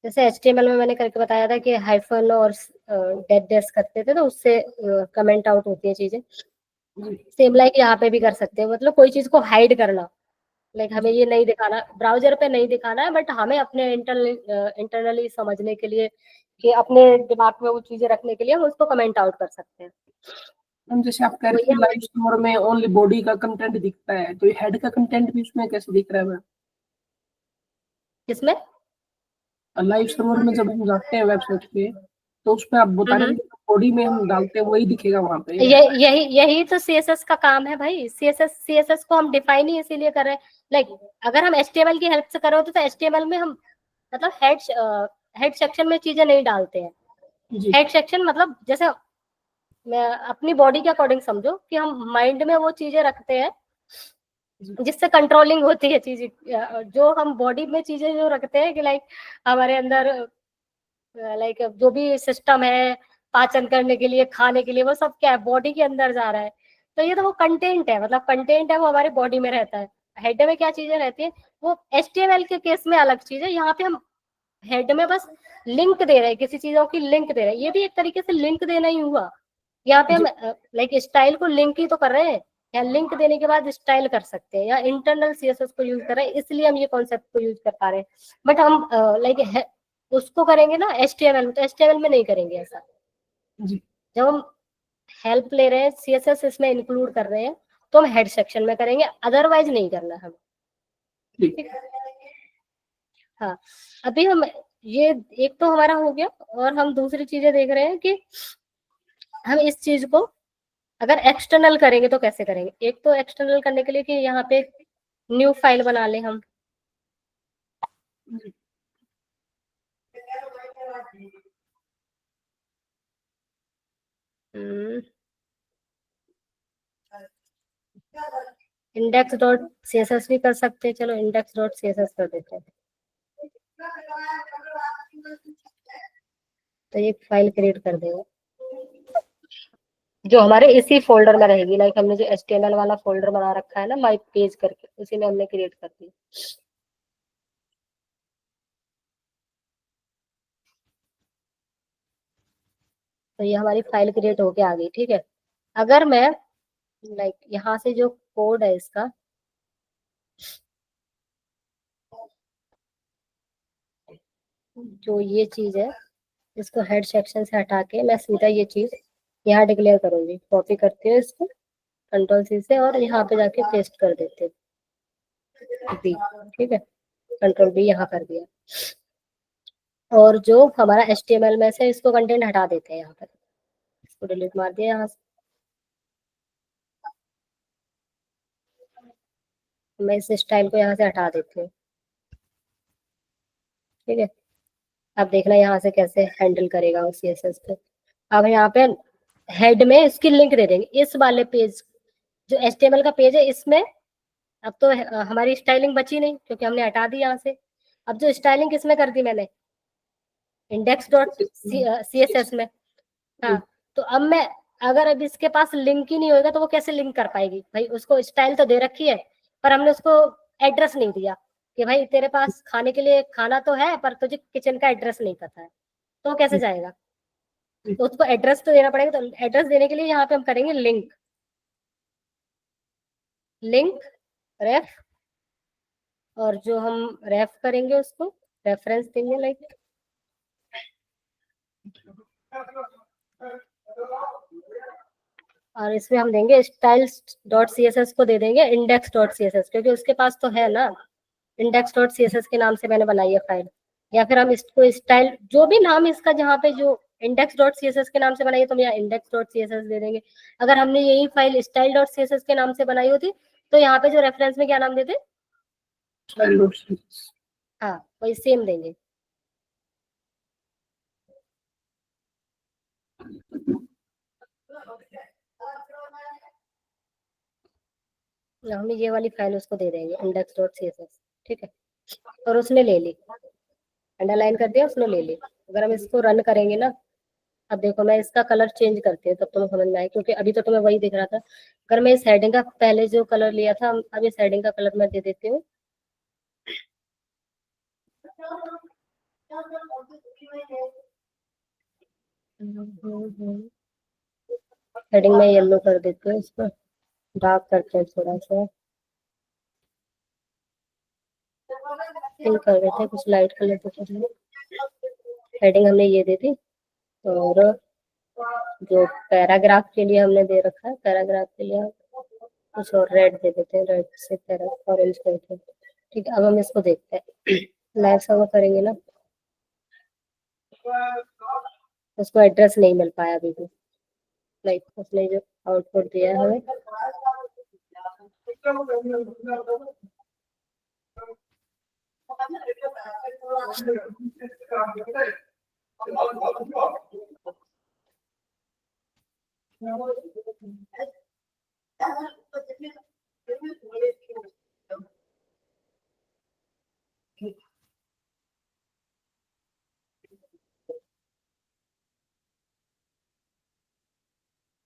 जैसे HTML में मैंने करके बताया था कि हाइफन और डेड डेस करते थे, तो उससे कमेंट आउट होती है चीजें। सेम लाइक यहाँ पे भी कर सकते हैं, मतलब कोई चीज को हाइड करना, लाइक हमें ये नहीं दिखाना, ब्राउजर पे नहीं दिखाना है, बट हमें अपने इंटरनली समझने के लिए, कि अपने दिमाग में वो चीजें रखने के लिए हम उसको कमेंट आउट कर सकते हैं। हम जैसे आप कह रहे थे लाइव सर्वर में ओनली बॉडी का कंटेंट दिखता है, तो ये हेड का कंटेंट भी उसमें कैसे दिख रहा है? किसमें? लाइव सर्वर में जब हम जाते हैं वेबसाइट पे, तो उसमें आप बता रहे हैं बॉडी में हम डालते हैं वही दिखेगा वहां पे। यही तो CSS का काम है भाई। CSS को हम डिफाइन ही इसीलिए कर रहे हैं, लाइक अगर हम HTML की हेल्प से कर रहे होते तो HTML में हम मतलब हेड सेक्शन में चीजें नहीं डालते हैं। हेड सेक्शन मतलब जैसे मैं अपनी बॉडी के अकॉर्डिंग समझो कि हम माइंड में वो चीजें रखते हैं जिससे कंट्रोलिंग होती है चीजें, जो हम बॉडी में चीजें जो रखते हैं कि लाइक हमारे अंदर लाइक जो भी सिस्टम है पाचन करने के लिए, खाने के लिए, वो सब क्या है, बॉडी के अंदर जा रहा है। तो ये तो वो कंटेंट है, मतलब कंटेंट है वो हमारी बॉडी में रहता है। हेड में क्या चीजें रहती है, वो HTML के केस में अलग चीज है। यहाँ पे हम हेड में बस लिंक दे रहे हैं, किसी चीजों की लिंक दे रहे हैं, ये भी एक तरीके से लिंक देना ही हुआ। यहाँ पे हम लाइक स्टाइल को लिंक ही तो कर रहे हैं, या लिंक देने के बाद स्टाइल कर सकते हैं, या इंटरनल CSS को यूज कर रहे हैं, इसलिए हम ये कॉन्सेप्ट को यूज कर पा रहे हैं। बट हम लाइक उसको करेंगे ना HTML में, तो HTML में नहीं करेंगे ऐसा। जब हम हेल्प ले रहे हैं, CSS इसमें इंक्लूड कर रहे हैं, तो हम हेड सेक्शन में करेंगे, अदरवाइज नहीं करना हम। ठीक है, हाँ। अभी हम ये एक तो हमारा हो गया, और हम दूसरी चीजें देख रहे हैं कि हम इस चीज को अगर एक्सटर्नल करेंगे तो कैसे करेंगे। एक तो एक्सटर्नल करने के लिए कि यहाँ पे न्यू फाइल बना लें हम, index.css भी कर सकते हैं, चलो index.css कर देते हैं। तो एक फाइल क्रिएट कर देंगे जो हमारे इसी फोल्डर में रहेगी, लाइक हमने जो HTML वाला फोल्डर बना रखा है ना माई पेज करके, उसी में हमने क्रिएट कर दिया। तो ये हमारी फाइल क्रिएट होके आ गई। ठीक है, अगर मैं लाइक यहाँ से जो कोड है इसका, जो ये चीज है, इसको हेड सेक्शन से हटा के मैं सीधा ये चीज यहाँ डिक्लेयर करूंगी। कॉपी करती हूँ इसको Ctrl+C से, और यहाँ पे जाके पेस्ट कर देते हैं B। ठीक है, Ctrl+V यहाँ कर दिया, और जो हमारा HTML में से इसको कंटेंट हटा देते हैं, यहाँ पर इसको डिलीट मार दिया यहाँ से। मैं इस स्टाइल को यहाँ से हटा देती हूँ। ठीक है, अब देखना यहाँ से कैसे हैंडल करेगा वो CSS पे। अब यहाँ पे हेड में इसकी लिंक दे देंगे, इस वाले पेज जो HTML का पेज है इसमें। अब तो हमारी स्टाइलिंग बची नहीं, क्योंकि हमने हटा दी यहाँ से। अब जो स्टाइलिंग किसमें कर दी मैंने, index.css में। हाँ, तो अब मैं अगर अब इसके पास लिंक ही नहीं होगा तो वो कैसे लिंक कर पाएगी भाई। उसको स्टाइल तो दे रखी है, पर हमने उसको एड्रेस नहीं दिया कि भाई तेरे पास खाने के लिए खाना तो है, पर तुझे किचन का एड्रेस नहीं पता है, तो कैसे जाएगा। तो उसको एड्रेस तो देना पड़ेगा। तो एड्रेस देने के लिए यहाँ पे हम करेंगे लिंक रेफ, और जो हम रेफ करेंगे उसको रेफरेंस देंगे लाइक, और इसमें हम देंगे styles dot C S S को दे देंगे index dot C S S, क्योंकि उसके पास तो है ना, index dot C S S के नाम से मैंने बनाई है फाइल। या फिर हम इसको स्टाइल, जो भी नाम इसका जहाँ पे जो index dot C S S के नाम से बनाई है तो हम यहाँ index dot C S S दे देंगे। अगर हमने यही file style dot C S S के नाम से बनाई होती तो यहाँ पे जो रेफरेंस में क्या नाम देते, हाँ वही सेम देंगे। हम ये वाली फाइल उसको दे देंगे index dot C S S, ठीक है। और उसने ले ली, अंडरलाइन कर दिया, उसने ले ली। अगर हम इसको रन करेंगे ना, अब देखो मैं इसका कलर चेंज करती हूँ तब तुम्हें समझ में आए, क्योंकि अभी तो तुम्हें वही दिख रहा था। अगर मैं इस हेडिंग का पहले जो कलर लिया था, अब इस हेडिंग का कलर मैं दे देती हूँ। हेडिंग में येलो कर देती हूँ, इसको डार्क करते हैं थोड़ा सा, पिंक कर देते हैं, कुछ लाइट कलर देते हैं। हेडिंग हमने ये दे दी, और जो पैराग्राफ के लिए हमने दे रखा है, पैराग्राफ के लिए कुछ और रेड दे देते हैं, रेड से ऑरेंज करते हैं, ठीक है। अब हम इसको देखते हैं, लाइव सर्वर करेंगे ना, उसको एड्रेस नहीं मिल पाया अभी भी, लाइक उसने जो आउटपुट दिया है हमें,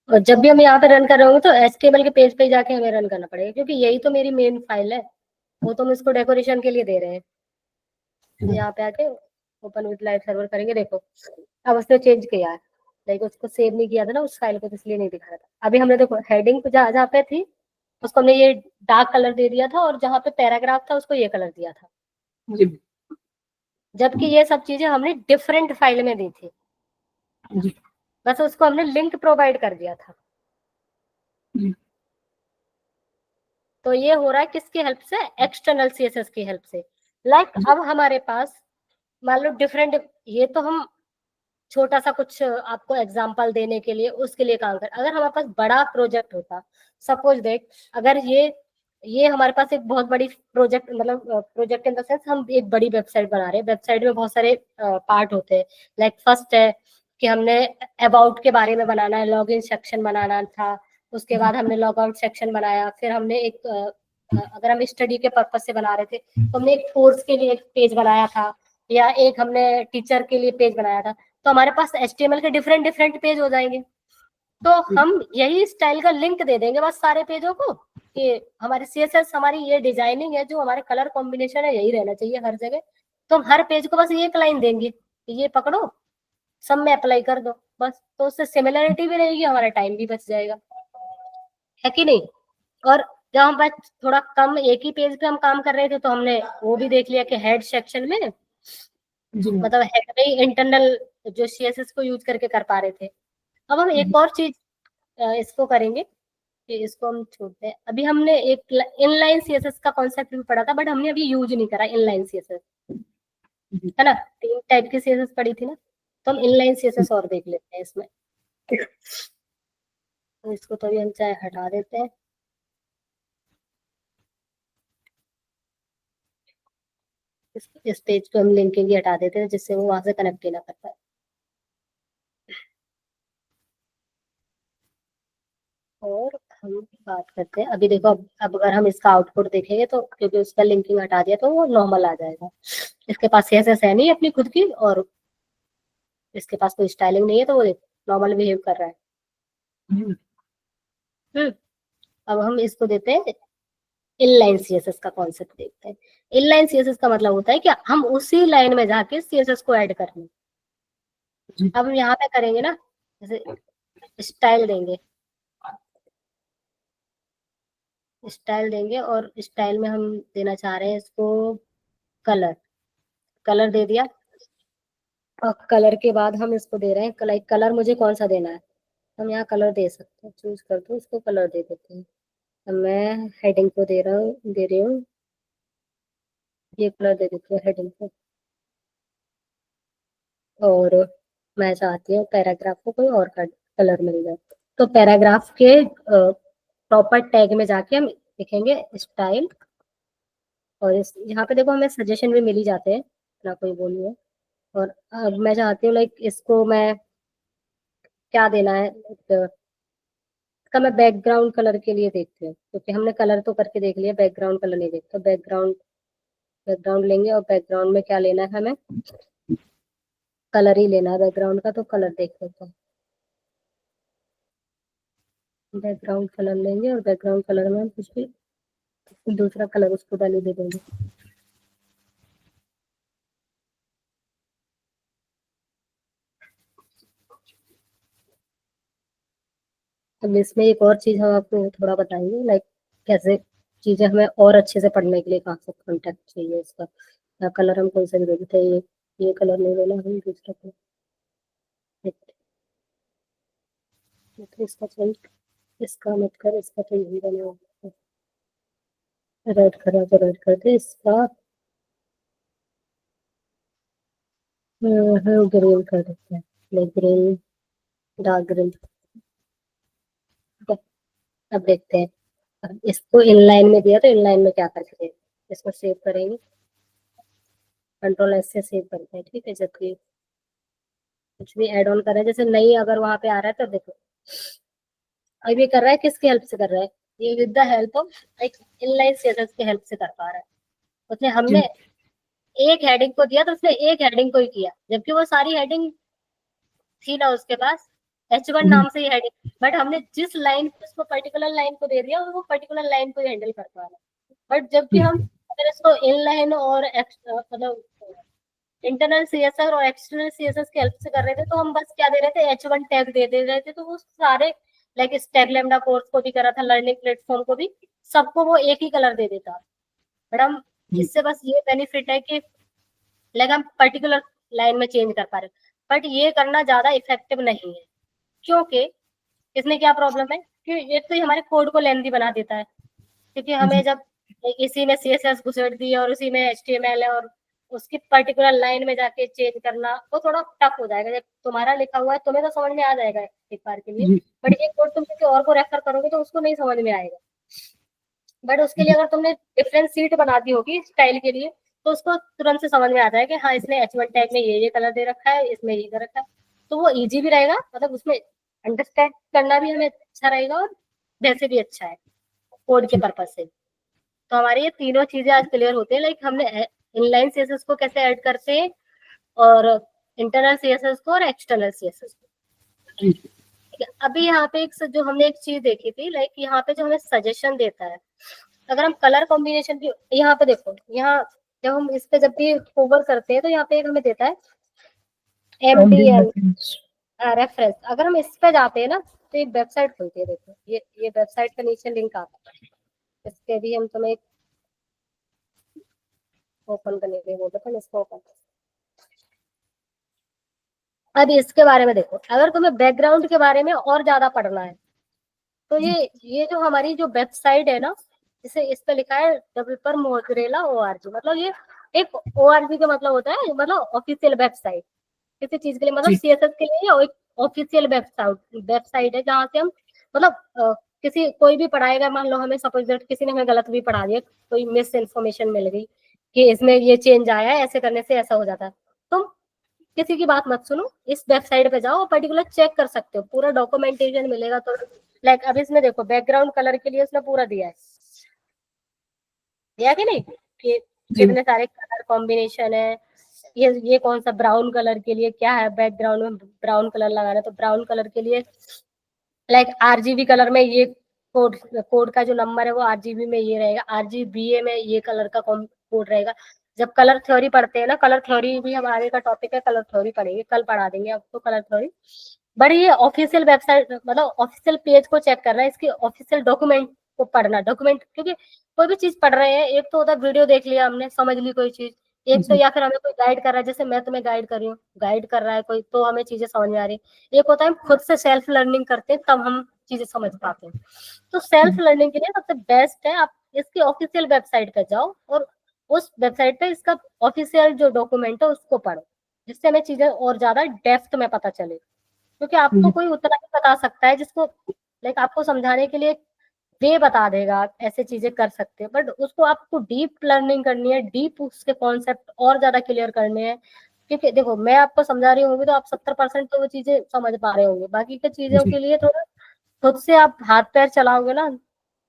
और जब भी हम यहाँ पे रन कर रहे होंगे तो एचटीएमएल के पेज पे जाके हमें रन करना पड़ेगा, क्योंकि यही तो मेरी मेन फाइल है, वो तो हम इसको डेकोरेशन के लिए दे रहे हैं। यहाँ पे आके ओपन विद लाइव सर्वर करेंगे, देखो अब उसने चेंज किया है, लाइक उसको सेव नहीं किया था ना उस फाइल को, तो इसलिए नहीं दिखा रहा था। अभी हमने देखो हेडिंग पे जहाँ पे थी उसको हमने ये डार्क कलर दे दिया था, और जहाँ पे पैराग्राफ था उसको ये कलर दिया था, जबकि ये सब चीजें हमने डिफरेंट फाइल में दी थी, बस उसको हमने लिंक प्रोवाइड कर दिया था। तो ये हो रहा है किसकी हेल्प से, एक्सटर्नल सीएसएस की हेल्प से। लाइक अब हमारे पास मान लो डिफरेंट, ये तो हम छोटा सा कुछ आपको एग्जांपल देने के लिए उसके लिए काम कर, अगर हमारे पास बड़ा प्रोजेक्ट होता, सपोज देख अगर ये हमारे पास एक बहुत बड़ी प्रोजेक्ट, मतलब प्रोजेक्ट इन द सेंस हम एक बड़ी वेबसाइट बना रहे हैं, वेबसाइट में बहुत सारे पार्ट होते हैं। लाइक फर्स्ट है कि हमने अबाउट के बारे में बनाना है, लॉगिन सेक्शन बनाना था, उसके बाद हमने लॉग आउट सेक्शन बनाया, फिर हमने एक अगर हम स्टडी के पर्पज से बना रहे थे तो हमने एक कोर्स के लिए एक पेज बनाया था, या एक हमने टीचर के लिए पेज बनाया था। तो हमारे पास HTML के डिफरेंट डिफरेंट पेज हो जाएंगे, तो हम यही स्टाइल का लिंक दे देंगे बस सारे पेजों को, कि हमारी CSS हमारी ये डिजाइनिंग है, जो हमारे कलर कॉम्बिनेशन है यही रहना चाहिए हर जगह। तो हम हर पेज को बस ये एक लाइन देंगे, ये पकड़ो सब में अप्लाई कर दो बस, तो उससे सिमिलरिटी भी रहेगी, हमारा टाइम भी बच जाएगा, है कि नहीं। और जब हम बस थोड़ा कम एक ही पेज पे हम काम कर रहे थे तो हमने वो भी देख लिया कि हेड सेक्शन में, मतलब हेड में इंटरनल जो CSS को यूज करके कर पा रहे थे। अब हम एक और चीज इसको करेंगे कि इसको हम छोड़ते हैं, अभी हमने एक इनलाइन CSS का कॉन्सेप्ट भी पढ़ा था, बट हमने अभी यूज नहीं करा इनलाइन CSS, है ना, 3 टाइप की CSS पढ़ी थी ना, तो हम इनलाइन CSS और देख लेते हैं इसमें। तो इसको तो अभी हम चाहे हटा देते हैं, इस पेज को हम लिंकिंग ही हटा देते हैं, जिससे वो वहां से कनेक्ट ही ना कर पाए। और हम बात करते हैं, अभी देखो अब अगर हम इसका आउटपुट देखेंगे तो क्योंकि उसका लिंकिंग हटा दिया तो वो नॉर्मल आ जाएगा। इसके पास CSS है नहीं अपनी खुद की, और इसके पास कोई स्टाइलिंग नहीं है, तो वो नॉर्मल बिहेव कर रहा है। अब हम इसको देते हैं इनलाइन CSS का कॉन्सेप्ट देखते हैं। इनलाइन CSS का मतलब होता है कि हम उसी लाइन में जाके CSS को ऐड कर लें। अब हम यहाँ पे करेंगे ना, जैसे स्टाइल देंगे, स्टाइल देंगे और स्टाइल में हम देना चाह रहे हैं इसको कलर, कलर दे दिया, और कलर के बाद हम इसको दे रहे हैं लाइक कलर मुझे कौन सा देना है, हम यहाँ कलर दे सकते हैं, चूज करते हैं, इसको कलर दे देते हैं। अब मैं हेडिंग को दे रही हूँ ये कलर दे देती हूँ हेडिंग को, और मैं चाहती हूँ पैराग्राफ को कोई और कलर मिल जाए। तो पैराग्राफ के प्रॉपर टैग में जाके हम लिखेंगे स्टाइल, और इस यहाँ पे देखो हमें सजेशन भी मिल ही जाते हैं ना, कोई वो नहीं है। और अब मैं चाहती हूँ लाइक इसको मैं क्या देना है, इसका मैं बैकग्राउंड कलर के लिए देखती हूँ, क्योंकि हमने कलर तो करके देख लिया, बैकग्राउंड कलर नहीं देखते। बैकग्राउंड लेंगे, और बैकग्राउंड में क्या लेना है हमें, कलर ही लेना है बैकग्राउंड का, तो कलर देख लेते हैं। बैकग्राउंड कलर लेंगे, और बैकग्राउंड कलर में हम कुछ भी दूसरा कलर उसको डाली दे देंगे। अब इसमें एक और चीज हम आपको थोड़ा बताएंगे, लाइक कैसे चीजें हमें और अच्छे से पढ़ने के लिए कहाँ से कॉन्टेक्ट चाहिए इसका, या कलर हम कौन सा भी दे देते हैं, ये कलर नहीं देना, हम दूसरा कलर, तो इसका चेंज, इसका मत कर, इसका तो यही बना, रेड करा तो रेड कर दे, इसका ग्रीन कर देते हैं, लाइक ग्रीन, डार्क ग्रीन। अब देखते हैं, अब इसको इनलाइन में दिया तो इनलाइन में क्या करके इसको सेव करेंगे, कंट्रोल एस से सेव करते हैं, ठीक है। जबकि कुछ भी ऐड ऑन कर रहे हैं, जैसे नहीं अगर वहां पे आ रहा है तो देखो, अब ये कर रहा है किसकी हेल्प से कर रहा है, ये विद द हेल्प ऑफ एक इनलाइन सीएसएस की हेल्प से कर पा रहा है। उसने हमने एक हेडिंग को दिया तो उसने एक हेडिंग को ही किया, जबकि वो सारी हेडिंग थी ना उसके पास, H1 नाम से ही हेडिंग, बट हमने जिस लाइन को उसको पर्टिकुलर लाइन को दे दिया वो पर्टिकुलर लाइन को ही हैंडल कर पा रहा है। बट जबकि हम अगर इसको इनलाइन और मतलब इंटरनल सीएसएस और एक्सटर्नल सीएसएस की हेल्प से कर रहे थे, तो हम बस क्या दे रहे थे, H1 टैग दे रहे थे, तो वो सारे लाइक स्टैग लैम्डा कोर्स को भी करा था, लर्निंग प्लेटफॉर्म को भी, सबको वो एक ही कलर दे देता। बट हम इससे बस ये बेनिफिट है कि लाइक हम पर्टिकुलर लाइन में चेंज कर पा रहे हैं, बट ये करना ज्यादा इफेक्टिव नहीं है, क्योंकि इसमें क्या प्रॉब्लम है कि एक तो ये हमारे कोड को लेंथी बना देता है, क्योंकि हमें जब इसी में CSS घुसेड़ दी और उसी में HTML है और उसकी पर्टिकुलर लाइन में जाके चेंज करना वो थोड़ा टफ हो जाएगा। जब तुम्हारा लिखा हुआ है तुम्हें तो समझ में आ जाएगा एक बार के लिए, बट ये कोड तुम किसी और को रेफर करोगे तो उसको नहीं समझ में आएगा। बट उसके लिए अगर तुमने डिफरेंट सीट बना दी होगी स्टाइल के लिए, तो उसको तुरंत से समझ में आ जाएगा कि हाँ इसने H1 टैग में ये कलर दे रखा है, इसमें ये कर रखा है, तो वो इजी भी रहेगा, मतलब उसमें अंडरस्टैंड करना भी हमें अच्छा रहेगा और वैसे भी अच्छा है कोड के पर्पज से। तो हमारी ये तीनों चीजें आज क्लियर होती है, लाइक हमने इनलाइन सीएसएस को कैसे ऐड करते हैं, और इंटरनल सीएसएस को और एक्सटर्नल सीएसएस को। अभी यहाँ पे जो हमने एक चीज देखी थी, लाइक यहाँ पे जो हमें सजेशन देता है, अगर हम कलर कॉम्बिनेशन की, यहाँ पे देखो, यहाँ जब हम इस पे जब भी होवर करते हैं तो यहाँ पे हमें देता है MDN रेफरेंस। अगर हम इस पे जाते हैं ना तो एक वेबसाइट खुलती है, देखो ये वेबसाइट का नीचे लिंक आता है, इसके भी हम तुम्हें ओपन करने के लिए बोलते हैं, इसको ओपन। अब इसके बारे में देखो, अगर तुम्हें बैकग्राउंड के बारे में और ज्यादा पढ़ना है तो ये जो हमारी जो वेबसाइट है ना, जिसे इस पे लिखा है डेवलपर मोजरेला ORG, मतलब ये एक ORG का मतलब होता है मतलब ऑफिशियल वेबसाइट किसी चीज के लिए, मतलब CSS के लिए एक ऑफिशियल वेबसाइट है जहाँ से हम मतलब किसी कोई भी पढ़ाएगा, मान लो हमें सपोज दैट किसी ने हमें गलत भी पढ़ा दिया, कोई मिस इन्फॉर्मेशन मिल गई कि इसमें ये चेंज आया है, ऐसे करने से ऐसा हो जाता है, तुम किसी की बात मत सुनो, इस वेबसाइट पे जाओ, पर्टिकुलर चेक कर सकते हो, पूरा डॉक्यूमेंटेशन मिलेगा। तो लाइक अब इसमें देखो बैकग्राउंड कलर के लिए उसने पूरा दिया कि नहीं, कि कितने सारे कलर कॉम्बिनेशन है, ये कौन सा ब्राउन कलर के लिए क्या है, बैकग्राउंड में ब्राउन कलर लगाना है तो ब्राउन कलर के लिए लाइक RGB कलर में ये कोड का जो नंबर है वो RGB में ये रहेगा, RGBA में ये कलर का कोड रहेगा। जब कलर थ्योरी पढ़ते हैं ना, कलर थ्योरी भी हमारे का टॉपिक है, कलर थ्योरी पढ़ेंगे, कल पढ़ा देंगे आपको कलर थ्योरी। बट ये ऑफिशियल वेबसाइट मतलब ऑफिशियल पेज को चेक करना, इसकी ऑफिशियल डॉक्यूमेंट को पढ़ना, डॉक्यूमेंट, क्योंकि कोई भी चीज पढ़ रहे हैं, एक तो होता है वीडियो देख लिया हमने समझ ली कोई चीज, एक तो जी। या फिर हमें कोई गाइड कर रहा है, जैसे मैं तुम्हें गाइड कर रही हूँ, गाइड कर रहा है कोई, तो हमें चीजें समझ में आ रही है। एक होता है हम खुद से सेल्फ लर्निंग करते हैं, तब हम चीजें समझ पाते हैं। तो सेल्फ लर्निंग के लिए सबसे बेस्ट है आप इसकी ऑफिशियल वेबसाइट पे जाओ और उस वेबसाइट पे इसका ऑफिशियल जो डॉक्यूमेंट है उसको पढ़ो, जिससे हमें चीजें और ज्यादा डेप्थ में पता चले। क्योंकि आपको जी। कोई उतना ही बता सकता है जिसको लाइक आपको समझाने के लिए वे बता देगा, आप ऐसे चीजें कर सकते हैं, बट उसको आपको डीप लर्निंग करनी है, डीप उसके कॉन्सेप्ट और ज्यादा क्लियर करने हैं। क्योंकि देखो मैं आपको समझा रही होंगी तो आप 70% तो वो चीजें समझ पा रहे होंगे, बाकी के चीजों जी। के लिए थोड़ा खुद से आप हाथ पैर चलाओगे ना,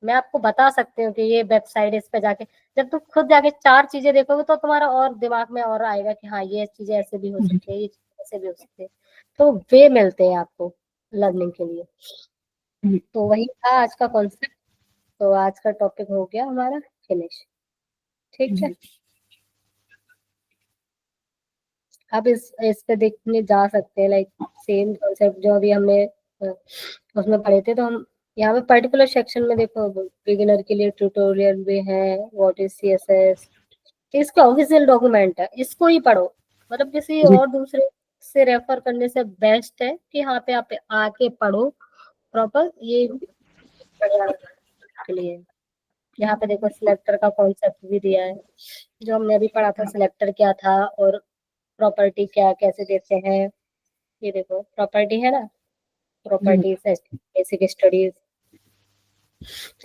मैं आपको बता सकती हूँ कि ये वेबसाइट इस पे जाके, जब तुम खुद जाके 4 चीजें देखोगे तो तुम्हारा और दिमाग में और आएगा कि हाँ ये चीजें ऐसे भी हो जी। सकती है, ये चीजें ऐसे भी हो सकती है। तो वे मिलते हैं आपको लर्निंग के लिए। जी। तो वही था आज का कॉन्सेप्ट। तो आज का टॉपिक हो गया हमारा फिनिश। ठीक है, जी। अब इस पे देखने जा सकते हैं, लाइक सेम कॉन्सेप्ट जो अभी हमने उसमें पढ़े थे, तो हम यहाँ पे पर्टिकुलर सेक्शन में देखो बिगिनर के लिए ट्यूटोरियल भी है, व्हाट इज सीएसएस, इसका ऑफिशियल डॉक्यूमेंट है, इसको ही पढ़ो। मतलब किसी जी। और दूसरे से रेफर करने से बेस्ट है कि यहाँ पे आप आके पढ़ो प्रॉपर, ये बढ़िया के लिए। यहाँ पे देखो सिलेक्टर का कॉन्सेप्ट भी दिया है, जो हमने अभी पढ़ा था, सिलेक्टर क्या था और प्रॉपर्टी क्या कैसे देते हैं। ये देखो प्रॉपर्टी है ना, जी। Properties, basic studies,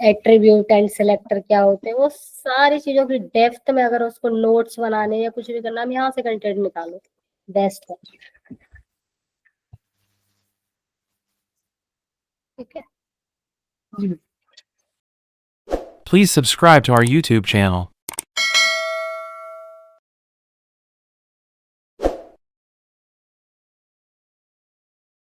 attribute and selector क्या होते हैं, वो सारी चीजों की डेप्थ में अगर उसको नोट्स बनाने या कुछ भी करना, हम यहाँ से कंटेंट निकालो, बेस्ट है। ठीक है। जी। Please subscribe to our YouTube channel.